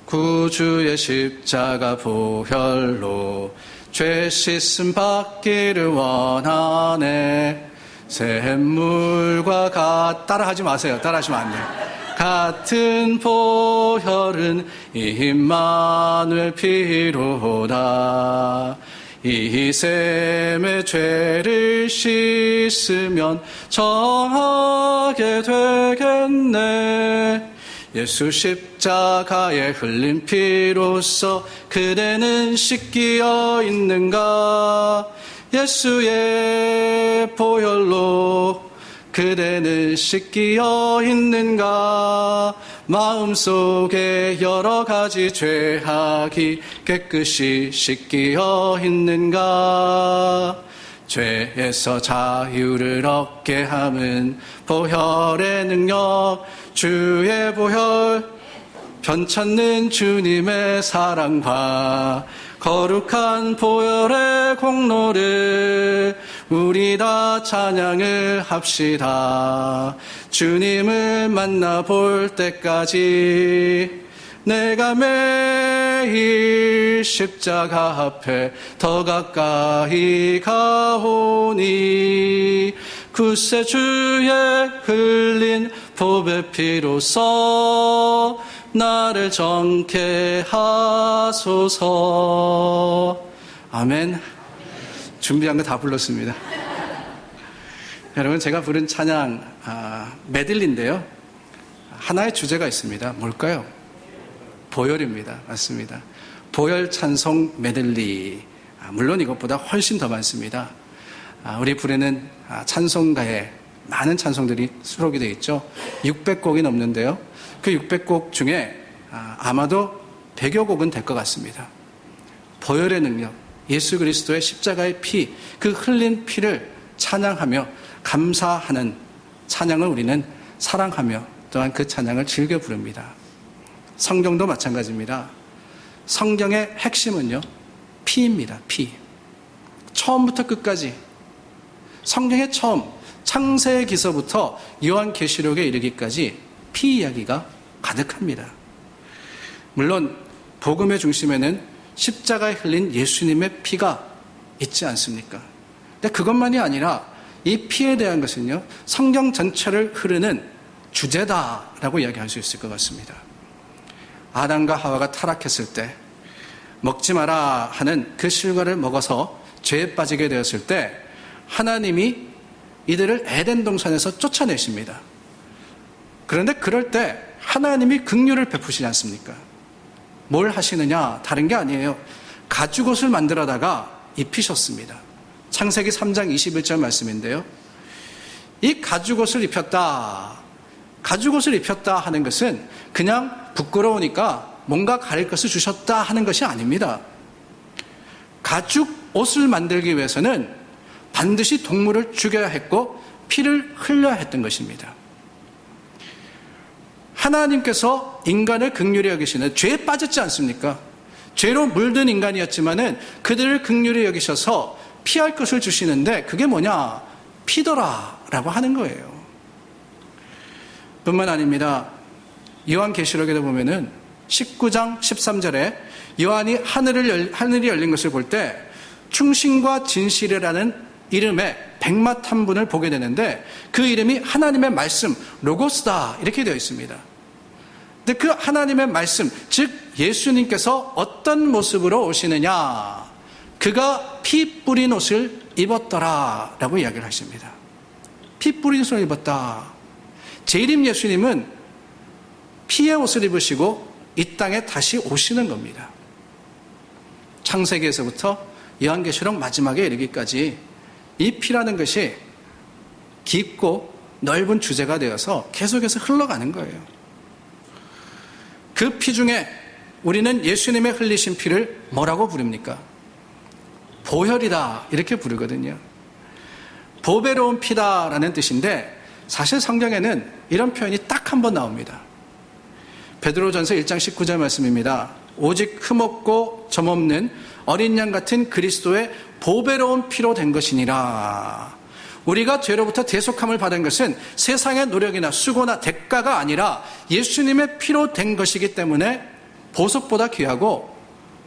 구주의 십자가 보혈로 죄 씻음 받기를 원하네. 샘물과 따라하지 마세요. 따라하시면 안 돼요. 같은 보혈은 임마누엘 피로다. 이 샘의 죄를 씻으면 정하게 되겠네. 예수 십자가에 흘린 피로써 그대는 씻기어 있는가? 예수의 보혈로 그대는 씻기어 있는가? 마음속에 여러 가지 죄악이 깨끗이 씻기어 있는가? 죄에서 자유를 얻게 함은 보혈의 능력, 주의 보혈, 편찮는 주님의 사랑과 거룩한 보혈의 공로를 우리 다 찬양을 합시다. 주님을 만나볼 때까지 내가 매일 십자가 앞에 더 가까이 가오니 굳세 주의 흘린 보배 피로써 나를 정케 하소서. 아멘. 준비한 거 다 불렀습니다. 여러분, 제가 부른 찬양 메들리인데요, 하나의 주제가 있습니다. 뭘까요? 보혈입니다. 맞습니다. 보혈 찬송 메들리. 물론 이것보다 훨씬 더 많습니다. 우리 부르는 찬송가에 많은 찬송들이 수록이 되어 있죠. 600곡이 넘는데요, 그 600곡 중에 아마도 100여 곡은 될 것 같습니다. 보혈의 능력, 예수 그리스도의 십자가의 피, 그 흘린 피를 찬양하며 감사하는 찬양을 우리는 사랑하며 또한 그 찬양을 즐겨 부릅니다. 성경도 마찬가지입니다. 성경의 핵심은요, 피입니다. 피. 처음부터 끝까지, 성경의 처음 창세기서부터 요한계시록에 이르기까지 피 이야기가 가득합니다. 물론 복음의 중심에는 십자가에 흘린 예수님의 피가 있지 않습니까? 근데 그것만이 아니라 이 피에 대한 것은요, 성경 전체를 흐르는 주제다라고 이야기할 수 있을 것 같습니다. 아담과 하와가 타락했을 때 먹지 마라 하는 그 실과를 먹어서 죄에 빠지게 되었을 때 하나님이 이들을 에덴 동산에서 쫓아내십니다. 그런데 그럴 때 하나님이 긍휼을 베푸시지 않습니까? 뭘 하시느냐? 다른 게 아니에요. 가죽옷을 만들어다가 입히셨습니다. 창세기 3장 21절 말씀인데요, 이 가죽옷을 입혔다, 가죽옷을 입혔다 하는 것은 그냥 부끄러우니까 뭔가 가릴 것을 주셨다 하는 것이 아닙니다. 가죽옷을 만들기 위해서는 반드시 동물을 죽여야 했고 피를 흘려야 했던 것입니다. 하나님께서 인간을 긍휼히 여기시는, 죄에 빠졌지 않습니까? 죄로 물든 인간이었지만은 그들을 긍휼히 여기셔서 피할 것을 주시는데 그게 뭐냐? 피더라라고 하는 거예요. 뿐만 아닙니다. 요한계시록에도 보면은 19장 13절에 요한이 하늘이 열린 것을 볼 때 충신과 진실이라는 이름의 백마 한 분을 보게 되는데 그 이름이 하나님의 말씀, 로고스다 이렇게 되어 있습니다. 근데 그 하나님의 말씀, 즉 예수님께서 어떤 모습으로 오시느냐? 그가 피 뿌린 옷을 입었더라 라고 이야기를 하십니다. 피 뿌린 옷을 입었다. 재림 예수님은 피의 옷을 입으시고 이 땅에 다시 오시는 겁니다. 창세기에서부터 요한계시록 마지막에 이르기까지 이 피라는 것이 깊고 넓은 주제가 되어서 계속해서 흘러가는 거예요. 그 피 중에 우리는 예수님의 흘리신 피를 뭐라고 부릅니까? 보혈이다 이렇게 부르거든요. 보배로운 피다라는 뜻인데 사실 성경에는 이런 표현이 딱 한 번 나옵니다. 베드로전서 1장 19절 말씀입니다. 오직 흠없고 점없는 어린 양 같은 그리스도의 보배로운 피로 된 것이니라. 우리가 죄로부터 대속함을 받은 것은 세상의 노력이나 수고나 대가가 아니라 예수님의 피로 된 것이기 때문에 보석보다 귀하고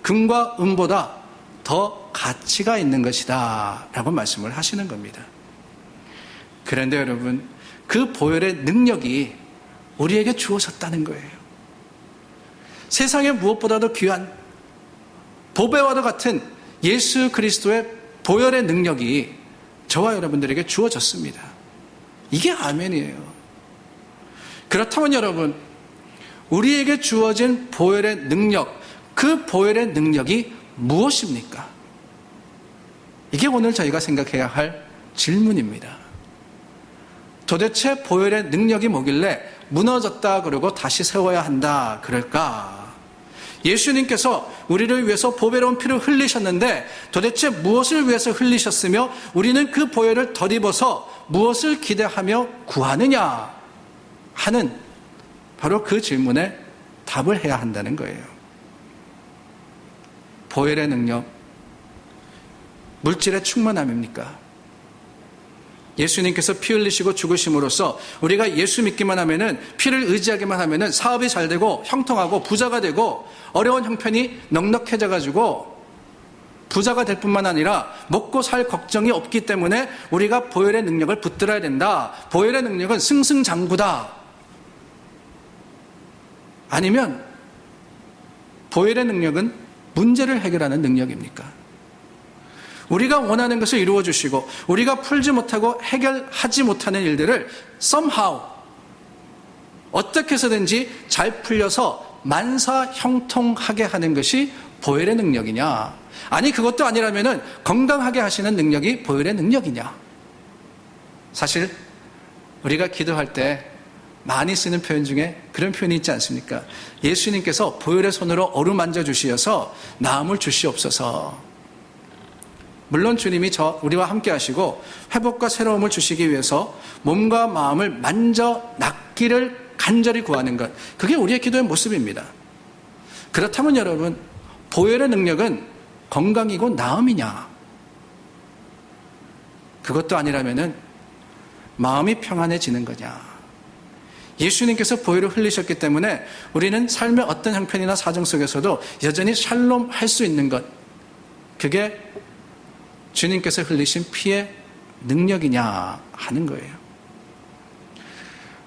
금과 은보다 더 가치가 있는 것이다 라고 말씀을 하시는 겁니다. 그런데 여러분, 그 보혈의 능력이 우리에게 주어졌다는 거예요. 세상에 무엇보다도 귀한 보배와도 같은 예수 그리스도의 보혈의 능력이 저와 여러분들에게 주어졌습니다. 이게 아멘이에요. 그렇다면 여러분, 우리에게 주어진 보혈의 능력, 그 보혈의 능력이 무엇입니까? 이게 오늘 저희가 생각해야 할 질문입니다. 도대체 보혈의 능력이 뭐길래 무너졌다 그러고 다시 세워야 한다 그럴까? 예수님께서 우리를 위해서 보배로운 피를 흘리셨는데 도대체 무엇을 위해서 흘리셨으며 우리는 그 보혈을 덧입어서 무엇을 기대하며 구하느냐 하는 바로 그 질문에 답을 해야 한다는 거예요. 보혈의 능력, 물질의 충만함입니까? 예수님께서 피 흘리시고 죽으심으로써 우리가 예수 믿기만 하면은, 피를 의지하기만 하면은 사업이 잘 되고 형통하고 부자가 되고 어려운 형편이 넉넉해져 가지고 부자가 될 뿐만 아니라 먹고 살 걱정이 없기 때문에 우리가 보혈의 능력을 붙들어야 된다. 보혈의 능력은 승승장구다. 아니면 보혈의 능력은 문제를 해결하는 능력입니까? 우리가 원하는 것을 이루어 주시고 우리가 풀지 못하고 해결하지 못하는 일들을 somehow 어떻게 해서든지 잘 풀려서 만사형통하게 하는 것이 보혈의 능력이냐? 아니, 그것도 아니라면은 건강하게 하시는 능력이 보혈의 능력이냐? 사실 우리가 기도할 때 많이 쓰는 표현 중에 그런 표현이 있지 않습니까? 예수님께서 보혈의 손으로 어루만져 주시어서 나음을 주시옵소서. 물론 주님이 우리와 함께 하시고 회복과 새로움을 주시기 위해서 몸과 마음을 만져 낫기를 간절히 구하는 것, 그게 우리의 기도의 모습입니다. 그렇다면 여러분, 보혈의 능력은 건강이고 나음이냐? 그것도 아니라면은 마음이 평안해지는 거냐? 예수님께서 보혈을 흘리셨기 때문에 우리는 삶의 어떤 형편이나 사정 속에서도 여전히 샬롬 할 수 있는 것, 그게 주님께서 흘리신 피의 능력이냐 하는 거예요.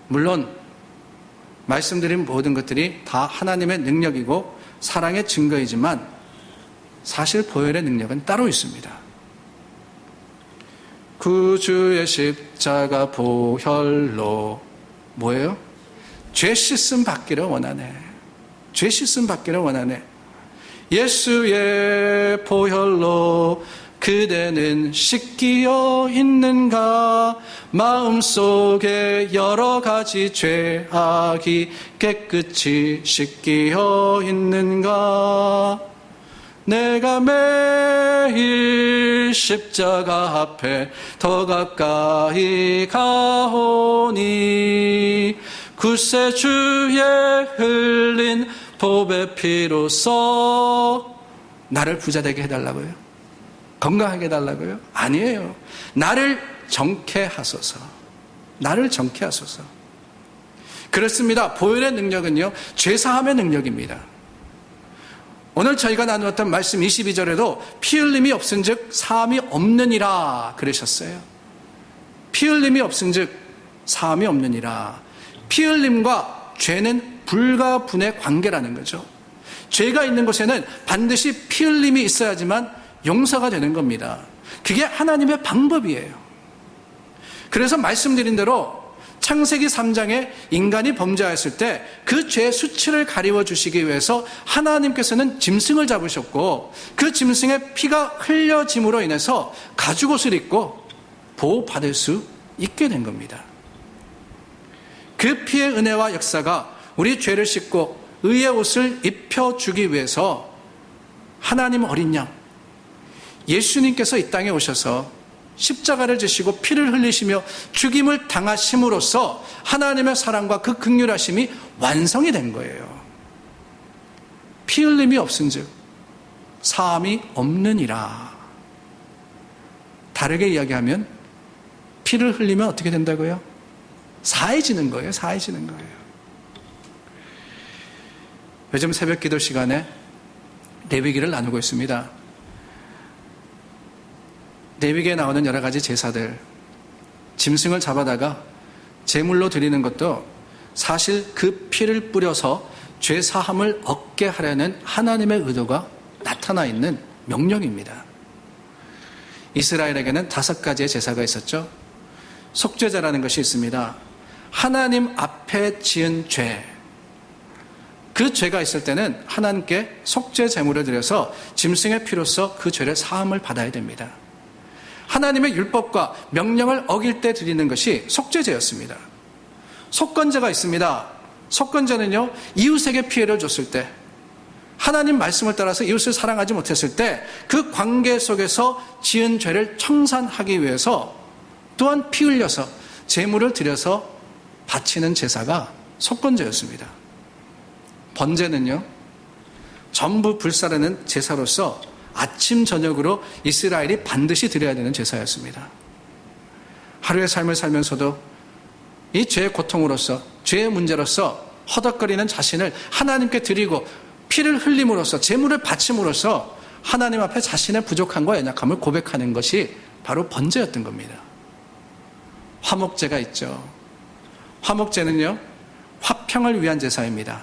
물론 말씀드린 모든 것들이 다 하나님의 능력이고 사랑의 증거이지만 사실 보혈의 능력은 따로 있습니다. 구주의 십자가 보혈로 뭐예요? 죄 씻음 받기를 원하네. 죄 씻음 받기를 원하네. 예수의 보혈로 그대는 씻기어 있는가? 마음속에 여러 가지 죄악이 깨끗이 씻기어 있는가? 내가 매일 십자가 앞에 더 가까이 가오니 구세주의 흘린 보배 피로써 나를 부자되게 해달라고요? 건강하게 해달라고요? 아니에요. 나를 정케 하소서. 나를 정케 하소서. 그렇습니다. 보혈의 능력은요, 죄사함의 능력입니다. 오늘 저희가 나누었던 말씀 22절에도 피 흘림이 없은즉 사함이 없느니라 그러셨어요. 피 흘림이 없은즉 사함이 없느니라. 피 흘림과 죄는 불가분의 관계라는 거죠. 죄가 있는 곳에는 반드시 피 흘림이 있어야지만 용서가 되는 겁니다. 그게 하나님의 방법이에요. 그래서 말씀드린 대로 창세기 3장에 인간이 범죄하였을 때 그 죄의 수치를 가리워 주시기 위해서 하나님께서는 짐승을 잡으셨고 그 짐승의 피가 흘려짐으로 인해서 가죽옷을 입고 보호받을 수 있게 된 겁니다. 그 피의 은혜와 역사가 우리 죄를 씻고 의의 옷을 입혀주기 위해서 하나님 어린 양 예수님께서 이 땅에 오셔서 십자가를 지시고 피를 흘리시며 죽임을 당하심으로써 하나님의 사랑과 그 긍휼하심이 완성이 된 거예요. 피 흘림이 없은즉 사함이 없느니라. 다르게 이야기하면 피를 흘리면 어떻게 된다고요? 사해지는 거예요. 사해지는 거예요. 요즘 새벽 기도 시간에 레위기를 나누고 있습니다. 레위기에 나오는 여러 가지 제사들, 짐승을 잡아다가 제물로 드리는 것도 사실 그 피를 뿌려서 죄 사함을 얻게 하려는 하나님의 의도가 나타나 있는 명령입니다. 이스라엘에게는 5가지의 제사가 있었죠. 속죄제라는 것이 있습니다. 하나님 앞에 지은 죄, 그 죄가 있을 때는 하나님께 속죄 제물을 드려서 짐승의 피로써 그 죄를 사함을 받아야 됩니다. 하나님의 율법과 명령을 어길 때 드리는 것이 속죄제였습니다. 속건제가 있습니다. 속건제는요, 이웃에게 피해를 줬을 때, 하나님 말씀을 따라서 이웃을 사랑하지 못했을 때 그 관계 속에서 지은 죄를 청산하기 위해서 또한 피 흘려서 제물을 드려서 바치는 제사가 속건제였습니다. 번제는요, 전부 불사르는 제사로서 아침 저녁으로 이스라엘이 반드시 드려야 되는 제사였습니다. 하루의 삶을 살면서도 이 죄의 고통으로서, 죄의 문제로서 허덕거리는 자신을 하나님께 드리고 피를 흘림으로써, 제물을 바침으로써 하나님 앞에 자신의 부족함과 연약함을 고백하는 것이 바로 번제였던 겁니다. 화목제가 있죠. 화목제는요, 화평을 위한 제사입니다.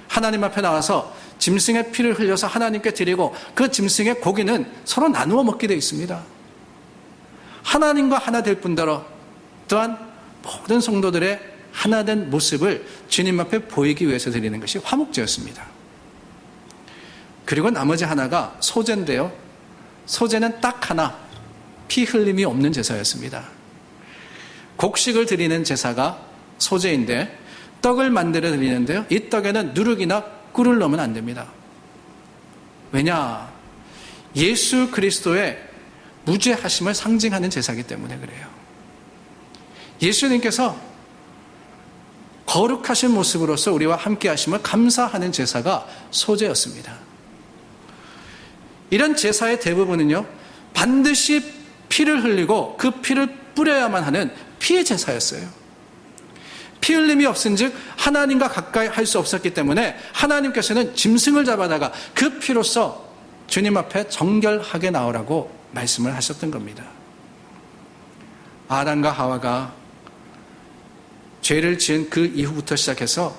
하나님 앞에 나와서 짐승의 피를 흘려서 하나님께 드리고 그 짐승의 고기는 서로 나누어 먹게 되어 있습니다. 하나님과 하나 될 뿐더러 또한 모든 성도들의 하나된 모습을 주님 앞에 보이기 위해서 드리는 것이 화목제였습니다. 그리고 나머지 하나가 소제인데요. 소제는 딱 하나, 피 흘림이 없는 제사였습니다. 곡식을 드리는 제사가 소제인데 떡을 만들어 드리는데요. 이 떡에는 누룩이나 꿀을 넣으면 안 됩니다. 왜냐? 예수 그리스도의 무죄하심을 상징하는 제사이기 때문에 그래요. 예수님께서 거룩하신 모습으로서 우리와 함께 하심을 감사하는 제사가 소제였습니다. 이런 제사의 대부분은요, 반드시 피를 흘리고 그 피를 뿌려야만 하는 피의 제사였어요. 피 흘림이 없은즉 하나님과 가까이 할 수 없었기 때문에 하나님께서는 짐승을 잡아다가 그 피로써 주님 앞에 정결하게 나오라고 말씀을 하셨던 겁니다. 아담과 하와가 죄를 지은 그 이후부터 시작해서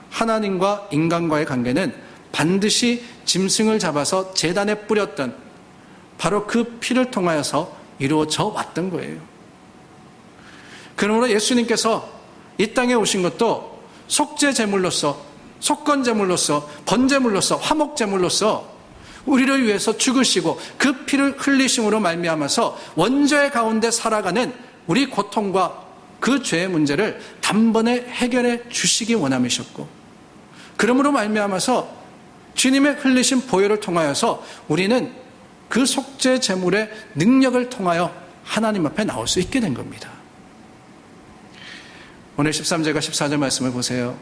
하나님과 인간과의 관계는 반드시 짐승을 잡아서 제단에 뿌렸던 바로 그 피를 통하여서 이루어져 왔던 거예요. 그러므로 예수님께서 이 땅에 오신 것도 속죄 제물로서, 속건 제물로서, 번제물로서, 화목 제물로서 우리를 위해서 죽으시고 그 피를 흘리심으로 말미암아서 원죄 가운데 살아가는 우리 고통과 그 죄의 문제를 단번에 해결해 주시기 원함이셨고, 그러므로 말미암아서 주님의 흘리신 보혈을 통하여서 우리는 그 속죄 제물의 능력을 통하여 하나님 앞에 나올 수 있게 된 겁니다. 오늘 13절과 14절 말씀을 보세요.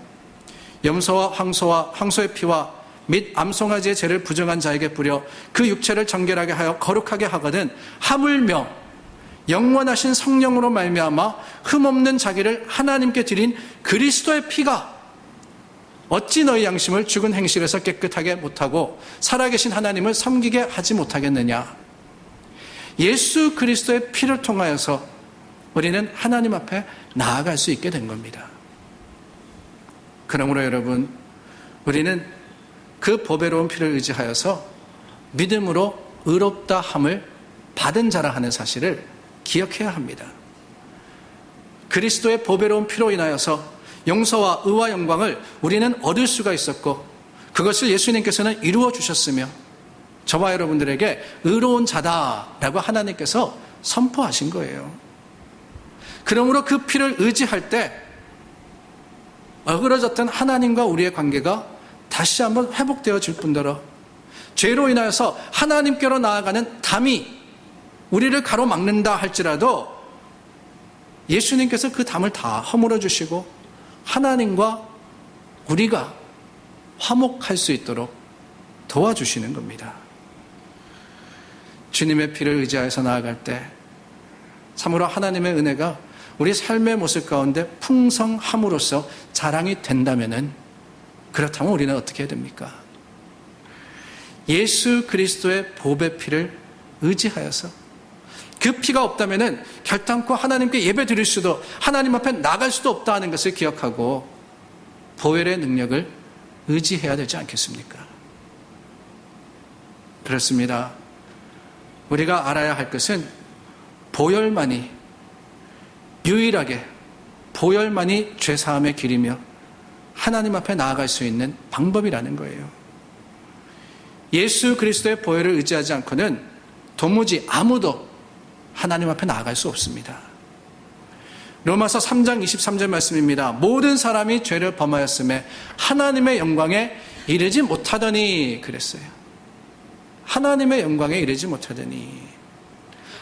염소와 황소의 피와 및 암송아지의 죄를 부정한 자에게 뿌려 그 육체를 정결하게 하여 거룩하게 하거든 하물며 영원하신 성령으로 말미암아 흠없는 자기를 하나님께 드린 그리스도의 피가 어찌 너희 양심을 죽은 행실에서 깨끗하게 못하고 살아계신 하나님을 섬기게 하지 못하겠느냐. 예수 그리스도의 피를 통하여서 우리는 하나님 앞에 나아갈 수 있게 된 겁니다. 그러므로 여러분, 우리는 그 보배로운 피를 의지하여서 믿음으로 의롭다 함을 받은 자라 하는 사실을 기억해야 합니다. 그리스도의 보배로운 피로 인하여서 용서와 의와 영광을 우리는 얻을 수가 있었고, 그것을 예수님께서는 이루어 주셨으며 저와 여러분들에게 의로운 자다라고 하나님께서 선포하신 거예요. 그러므로 그 피를 의지할 때 어그러졌던 하나님과 우리의 관계가 다시 한번 회복되어질 뿐더러 죄로 인하여서 하나님께로 나아가는 담이 우리를 가로막는다 할지라도 예수님께서 그 담을 다 허물어 주시고 하나님과 우리가 화목할 수 있도록 도와주시는 겁니다. 주님의 피를 의지하여서 나아갈 때 참으로 하나님의 은혜가 우리 삶의 모습 가운데 풍성함으로써 자랑이 된다면은 그렇다면 우리는 어떻게 해야 됩니까? 예수 그리스도의 보배 피를 의지하여서, 그 피가 없다면 결단코 하나님께 예배 드릴 수도, 하나님 앞에 나갈 수도 없다 하는 것을 기억하고 보혈의 능력을 의지해야 되지 않겠습니까? 그렇습니다. 우리가 알아야 할 것은 보혈만이, 유일하게 보혈만이 죄사함의 길이며 하나님 앞에 나아갈 수 있는 방법이라는 거예요. 예수 그리스도의 보혈을 의지하지 않고는 도무지 아무도 하나님 앞에 나아갈 수 없습니다. 로마서 3장 23절 말씀입니다. 모든 사람이 죄를 범하였음에 하나님의 영광에 이르지 못하더니, 그랬어요. 하나님의 영광에 이르지 못하더니.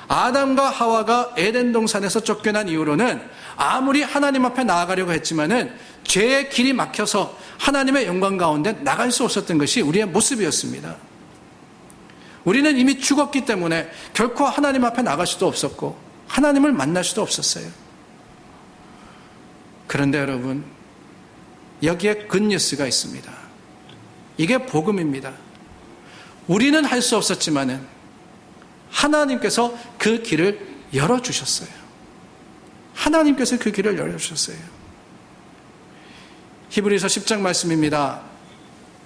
아담과 하와가 에덴 동산에서 쫓겨난 이후로는 아무리 하나님 앞에 나아가려고 했지만은 죄의 길이 막혀서 하나님의 영광 가운데 나갈 수 없었던 것이 우리의 모습이었습니다. 우리는 이미 죽었기 때문에 결코 하나님 앞에 나갈 수도 없었고 하나님을 만날 수도 없었어요. 그런데 여러분, 여기에 굿뉴스가 있습니다. 이게 복음입니다. 우리는 할 수 없었지만은 하나님께서 그 길을 열어주셨어요. 하나님께서 그 길을 열어주셨어요. 히브리서 10장 말씀입니다.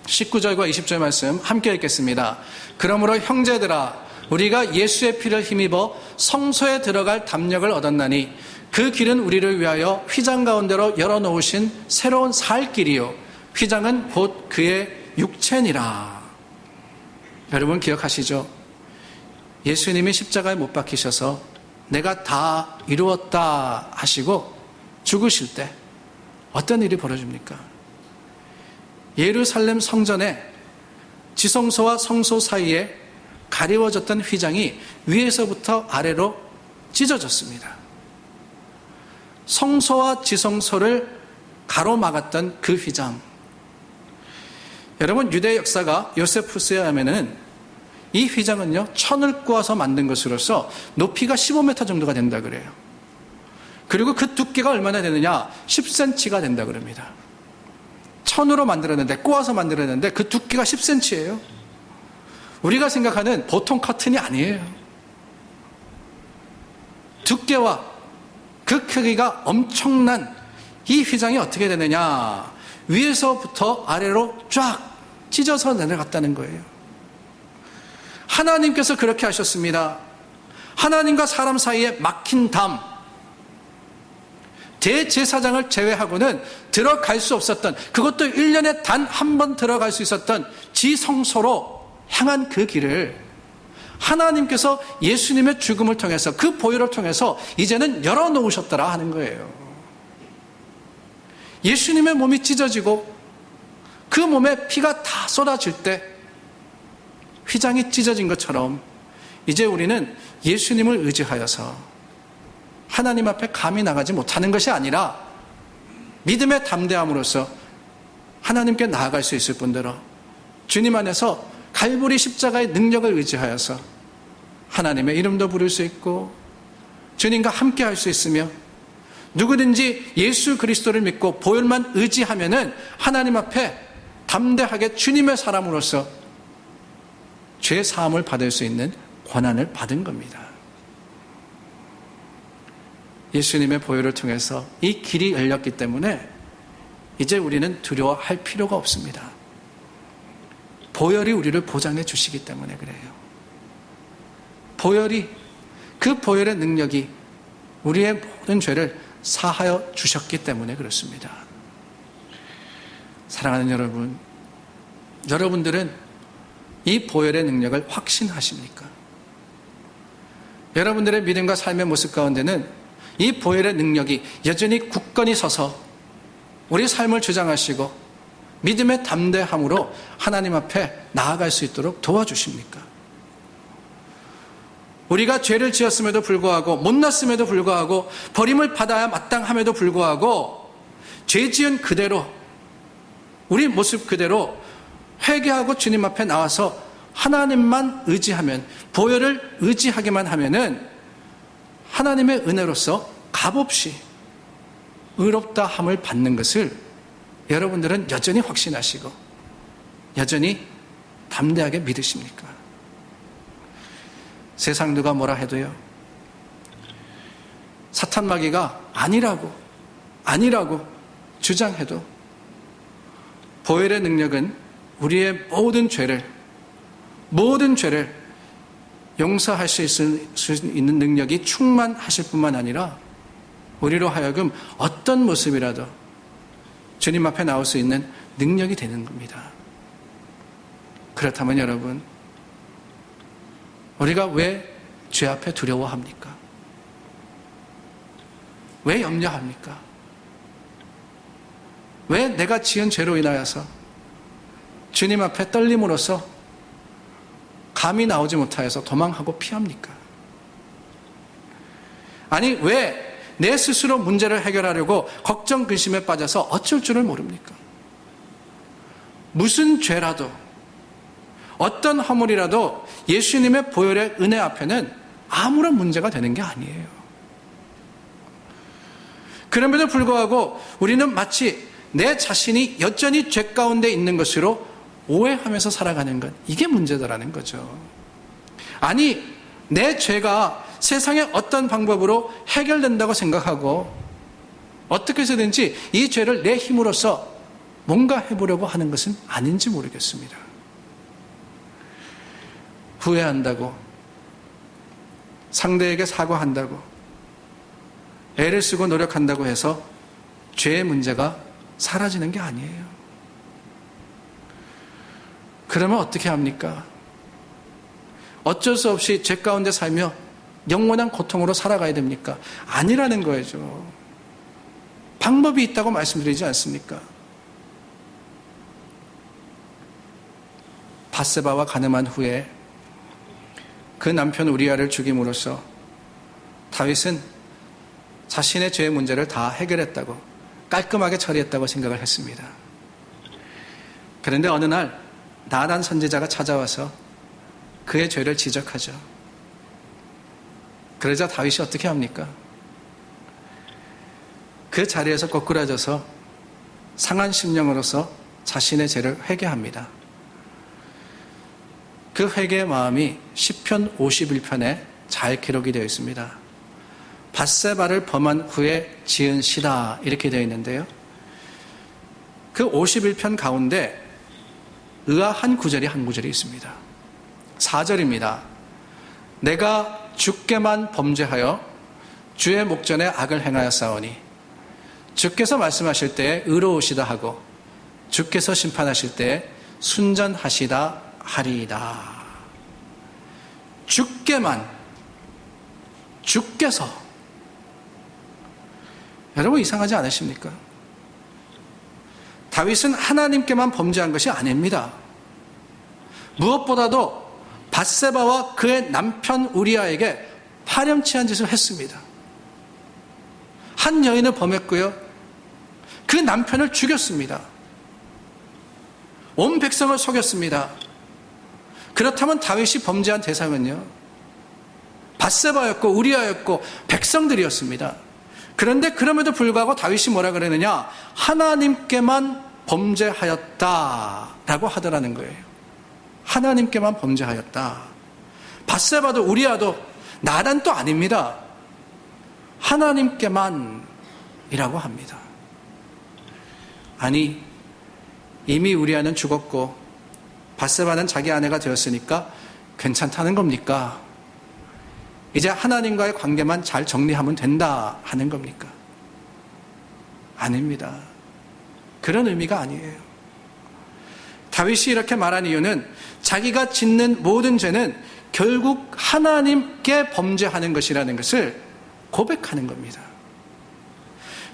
19절과 20절 말씀 함께 읽겠습니다. 그러므로 형제들아, 우리가 예수의 피를 힘입어 성소에 들어갈 담력을 얻었나니 그 길은 우리를 위하여 휘장 가운데로 열어놓으신 새로운 살 길이요, 휘장은 곧 그의 육체니라. 여러분 기억하시죠? 예수님이 십자가에 못 박히셔서 내가 다 이루었다 하시고 죽으실 때 어떤 일이 벌어집니까? 예루살렘 성전에 지성소와 성소 사이에 가리워졌던 휘장이 위에서부터 아래로 찢어졌습니다. 성소와 지성소를 가로막았던 그 휘장. 여러분, 유대 역사가 요세푸스에 하면은 이 휘장은요, 천을 꼬아서 만든 것으로서 높이가 15m 정도가 된다 그래요. 그리고 그 두께가 얼마나 되느냐? 10cm가 된다 그럽니다. 천으로 만들었는데, 꼬아서 만들었는데 그 두께가 10cm예요. 우리가 생각하는 보통 커튼이 아니에요. 두께와 그 크기가 엄청난 이 휘장이 어떻게 되느냐? 위에서부터 아래로 쫙 찢어서 내려갔다는 거예요. 하나님께서 그렇게 하셨습니다. 하나님과 사람 사이에 막힌 담, 대제사장을 제외하고는 들어갈 수 없었던, 그것도 1년에 단 한 번 들어갈 수 있었던 지성소로 향한 그 길을 하나님께서 예수님의 죽음을 통해서, 그 보혈을 통해서 이제는 열어놓으셨더라 하는 거예요. 예수님의 몸이 찢어지고 그 몸에 피가 다 쏟아질 때 휘장이 찢어진 것처럼 이제 우리는 예수님을 의지하여서 하나님 앞에 감히 나가지 못하는 것이 아니라 믿음의 담대함으로써 하나님께 나아갈 수 있을 뿐더러 주님 안에서 갈보리 십자가의 능력을 의지하여서 하나님의 이름도 부를 수 있고 주님과 함께 할 수 있으며, 누구든지 예수 그리스도를 믿고 보혈만 의지하면은 하나님 앞에 담대하게 주님의 사람으로서 죄 사함을 받을 수 있는 권한을 받은 겁니다. 예수님의 보혈을 통해서 이 길이 열렸기 때문에 이제 우리는 두려워할 필요가 없습니다. 보혈이 우리를 보장해 주시기 때문에 그래요. 보혈이, 그 보혈의 능력이 우리의 모든 죄를 사하여 주셨기 때문에 그렇습니다. 사랑하는 여러분, 여러분들은 이 보혈의 능력을 확신하십니까? 여러분들의 믿음과 삶의 모습 가운데는 이 보혈의 능력이 여전히 굳건히 서서 우리 삶을 주장하시고 믿음의 담대함으로 하나님 앞에 나아갈 수 있도록 도와주십니까? 우리가 죄를 지었음에도 불구하고, 못났음에도 불구하고, 버림을 받아야 마땅함에도 불구하고 죄 지은 그대로, 우리 모습 그대로 회개하고 주님 앞에 나와서 하나님만 의지하면, 보혈을 의지하기만 하면은 하나님의 은혜로서 값없이 의롭다 함을 받는 것을 여러분들은 여전히 확신하시고 여전히 담대하게 믿으십니까? 세상 누가 뭐라 해도요, 사탄 마귀가 아니라고 주장해도 보혈의 능력은 우리의 모든 죄를 용서할 수 있는 능력이 충만하실 뿐만 아니라 우리로 하여금 어떤 모습이라도 주님 앞에 나올 수 있는 능력이 되는 겁니다. 그렇다면 여러분, 우리가 왜 죄 앞에 두려워합니까? 왜 염려합니까? 왜 내가 지은 죄로 인하여서 주님 앞에 떨림으로써 감이 나오지 못하여서 도망하고 피합니까? 아니, 왜 내 스스로 문제를 해결하려고 걱정, 근심에 빠져서 어쩔 줄을 모릅니까? 무슨 죄라도, 어떤 허물이라도 예수님의 보혈의 은혜 앞에는 아무런 문제가 되는 게 아니에요. 그럼에도 불구하고 우리는 마치 내 자신이 여전히 죄 가운데 있는 것으로 오해하면서 살아가는 것, 이게 문제다라는 거죠. 아니, 내 죄가 세상의 어떤 방법으로 해결된다고 생각하고 어떻게 해서든지 이 죄를 내 힘으로써 뭔가 해보려고 하는 것은 아닌지 모르겠습니다. 후회한다고, 상대에게 사과한다고, 애를 쓰고 노력한다고 해서 죄의 문제가 사라지는 게 아니에요. 그러면 어떻게 합니까? 어쩔 수 없이 죄 가운데 살며 영원한 고통으로 살아가야 됩니까? 아니라는 거죠. 방법이 있다고 말씀드리지 않습니까? 밧세바와 간음한 후에 그 남편 우리아를 죽임으로써 다윗은 자신의 죄의 문제를 다 해결했다고, 깔끔하게 처리했다고 생각을 했습니다. 그런데 어느 날 나단 선지자가 찾아와서 그의 죄를 지적하죠. 그러자 다윗이 어떻게 합니까? 그 자리에서 거꾸라져서 상한 심령으로서 자신의 죄를 회개합니다. 그 회개의 마음이 시편 51편에 잘 기록이 되어 있습니다. 밧세바를 범한 후에 지은 시다, 이렇게 되어 있는데요. 그 51편 가운데 의아한 구절이 한 구절이 있습니다. 4절입니다. 내가 주께만 범죄하여 주의 목전에 악을 행하였사오니 주께서 말씀하실 때에 의로우시다 하고 주께서 심판하실 때에 순전하시다 하리이다. 주께서. 여러분, 이상하지 않으십니까? 다윗은 하나님께만 범죄한 것이 아닙니다. 무엇보다도 밧세바와 그의 남편 우리아에게 파렴치한 짓을 했습니다. 한 여인을 범했고요, 그 남편을 죽였습니다. 온 백성을 속였습니다. 그렇다면 다윗이 범죄한 대상은요, 밧세바였고 우리아였고 백성들이었습니다. 그런데 그럼에도 불구하고 다윗이 뭐라 그러느냐? 하나님께만 범죄하였다라고 하더라는 거예요. 하나님께만 범죄하였다. 밧세바도 우리아도 나단도 아닙니다. 하나님께만이라고 합니다. 아니, 이미 우리아는 죽었고 밧세바는 자기 아내가 되었으니까 괜찮다는 겁니까? 이제 하나님과의 관계만 잘 정리하면 된다 하는 겁니까? 아닙니다. 그런 의미가 아니에요. 다윗이 이렇게 말한 이유는 자기가 짓는 모든 죄는 결국 하나님께 범죄하는 것이라는 것을 고백하는 겁니다.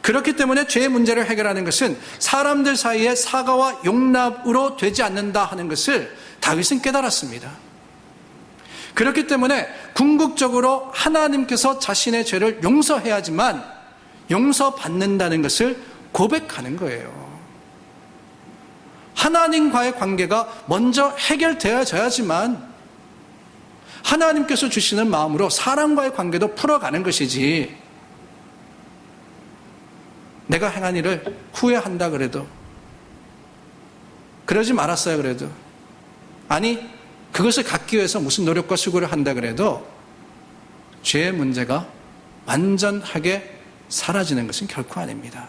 그렇기 때문에 죄의 문제를 해결하는 것은 사람들 사이에 사과와 용납으로 되지 않는다 하는 것을 다윗은 깨달았습니다. 그렇기 때문에 궁극적으로 하나님께서 자신의 죄를 용서해야지만 용서받는다는 것을 고백하는 거예요. 하나님과의 관계가 먼저 해결되어져야지만 하나님께서 주시는 마음으로 사람과의 관계도 풀어가는 것이지, 내가 행한 일을 후회한다 그래도 그러지 말았어요, 그래도. 아니, 그것을 갖기 위해서 무슨 노력과 수고를 한다 그래도 죄의 문제가 완전하게 사라지는 것은 결코 아닙니다.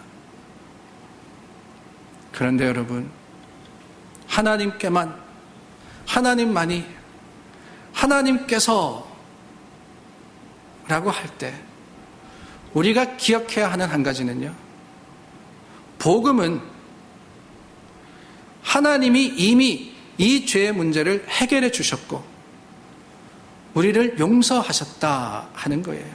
그런데 여러분, 하나님만이, 하나님께서 라고 할 때 우리가 기억해야 하는 한 가지는요, 복음은 하나님이 이미 이 죄의 문제를 해결해 주셨고 우리를 용서하셨다 하는 거예요.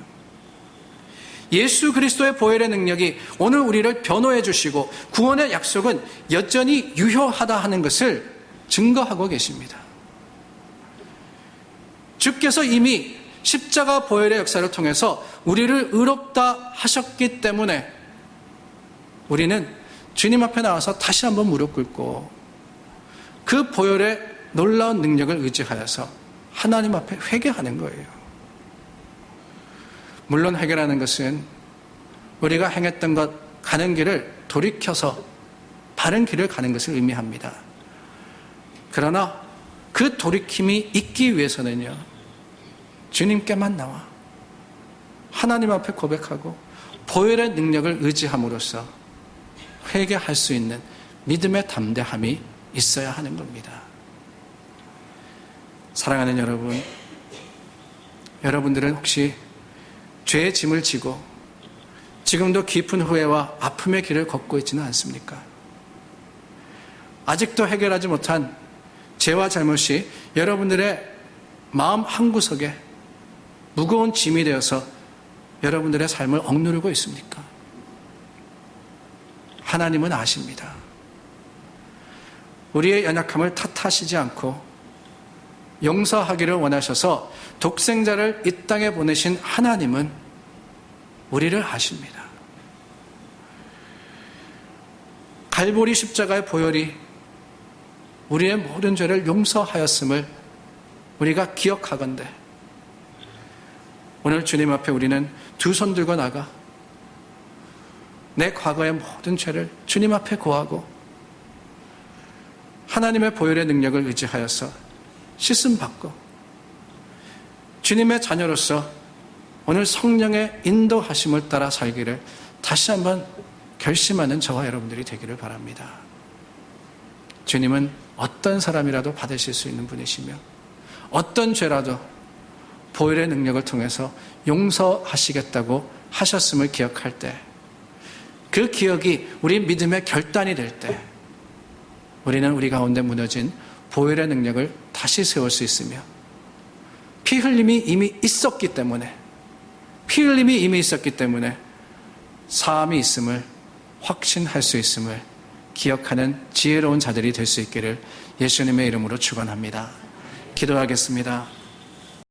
예수 그리스도의 보혈의 능력이 오늘 우리를 변호해 주시고 구원의 약속은 여전히 유효하다 하는 것을 증거하고 계십니다. 주께서 이미 십자가 보혈의 역사를 통해서 우리를 의롭다 하셨기 때문에 우리는 주님 앞에 나와서 다시 한번 무릎 꿇고 그 보혈의 놀라운 능력을 의지하여서 하나님 앞에 회개하는 거예요. 물론 회개라는 것은 우리가 행했던 것, 가는 길을 돌이켜서 바른 길을 가는 것을 의미합니다. 그러나 그 돌이킴이 있기 위해서는요, 주님께만 나와 하나님 앞에 고백하고 보혈의 능력을 의지함으로써 회개할 수 있는 믿음의 담대함이 있어야 하는 겁니다. 사랑하는 여러분, 여러분들은 혹시 죄의 짐을 지고 지금도 깊은 후회와 아픔의 길을 걷고 있지는 않습니까? 아직도 해결하지 못한 죄와 잘못이 여러분들의 마음 한구석에 무거운 짐이 되어서 여러분들의 삶을 억누르고 있습니까? 하나님은 아십니다. 우리의 연약함을 탓하시지 않고 용서하기를 원하셔서 독생자를 이 땅에 보내신 하나님은 우리를 아십니다. 갈보리 십자가의 보혈이 우리의 모든 죄를 용서하였음을 우리가 기억하건대 오늘 주님 앞에 우리는 두 손 들고 나가 내 과거의 모든 죄를 주님 앞에 고하고 하나님의 보혈의 능력을 의지하여서 씻음 받고 주님의 자녀로서 오늘 성령의 인도하심을 따라 살기를 다시 한번 결심하는 저와 여러분들이 되기를 바랍니다. 주님은 어떤 사람이라도 받으실 수 있는 분이시며 어떤 죄라도 보혈의 능력을 통해서 용서하시겠다고 하셨음을 기억할 때, 그 기억이 우리 믿음의 결단이 될 때 우리는 우리 가운데 무너진 보혈의 능력을 다시 세울 수 있으며 피 흘림이 이미 있었기 때문에 사함이 있음을 확신할 수 있음을 기억하는 지혜로운 자들이 될 수 있기를 예수님의 이름으로 축원합니다. 기도하겠습니다.